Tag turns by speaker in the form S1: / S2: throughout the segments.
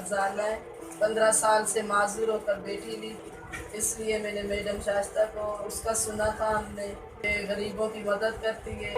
S1: फरजाना है, 15 साल से माजूर होकर बैठी ली। इसलिए मैंने मैडम शाइस्ता को उसका सुना था हमने कि गरीबों की मदद करती है।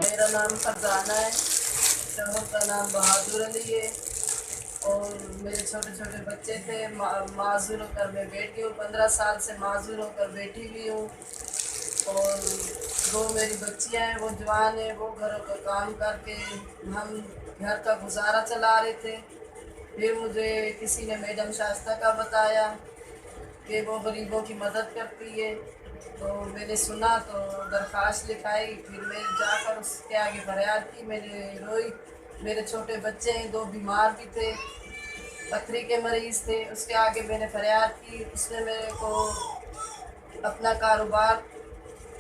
S1: मेरा नाम फरजाना है, शोहर का नाम बहादुर अली है और मेरे छोटे छोटे बच्चे थे। माजूर होकर मैं बैठी हूँ, 15 साल से माजूर होकर बैठी हुई हूँ। और दो मेरी बच्चियाँ हैं, वो जवान हैं, वो घरों का काम करके हम घर का गुजारा चला रहे थे। फिर मुझे किसी ने मैडम शाइस्ता का बताया कि वो गरीबों की मदद करती है, तो मैंने सुना तो दरख्वास्त लिखाई। फिर मैं जाकर उसके आगे फरियाद की, मैंने रोई। मेरे छोटे बच्चे हैं, दो बीमार भी थे, पथरी के मरीज़ थे। उसके आगे मैंने फरियाद की, उसने मेरे को अपना कारोबार,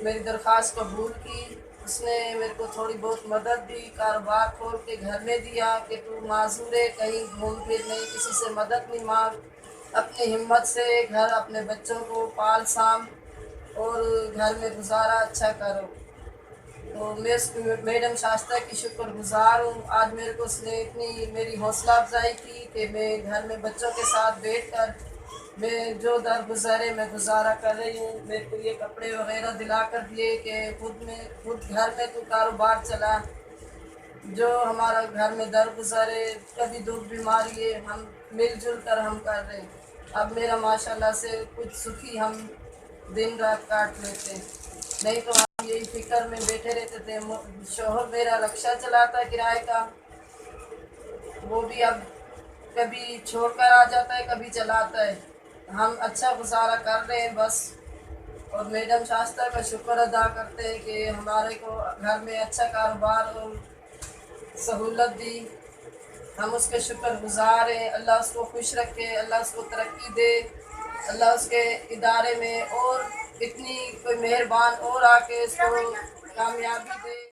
S1: मेरी दरख्वास्त कबूल की। उसने मेरे को थोड़ी बहुत मदद दी, कारोबार खोल के घर में दिया कि तू माजूर है, कहीं घूम फिर नहीं, किसी से मदद नहीं मांग, अपनी हिम्मत से घर अपने बच्चों को पाल साम और घर में गुजारा अच्छा करो। तो मैं उस मैडम शाइस्ता की शुक्रगुजार हूँ। आज मेरे को उसने इतनी मेरी हौसला अफजाई की कि मैं घर में बच्चों के साथ बैठकर मैं जो दर गुजरे मैं गुजारा कर रही हूँ। मेरे को ये कपड़े वगैरह दिला कर दिए कि खुद घर में तू कारोबार चला, जो हमारा घर में दर गुजरे, कभी दुख बीमारी है, हम मिलजुल कर हम कर रहे हैं। अब मेरा माशाल्लाह से कुछ सुखी हम दिन रात काट लेते हैं, नहीं तो हम यही फिक्र में बैठे रहते थे। शोहर मेरा रिक्शा चलाता किराए का, वो भी अब कभी छोड़कर आ जाता है, कभी चलाता है। हम अच्छा गुजारा कर रहे हैं बस। और मैडम शाइस्ता का शुक्र अदा करते हैं कि हमारे को घर में अच्छा कारोबार और सहूलत दी। हम उसके शुक्रगुजार हैं। अल्लाह उसको खुश रखे, अल्लाह उसको तरक्की दे, अल्लाह उसके इदारे में और इतनी कोई मेहरबान और आके उसको कामयाबी दे।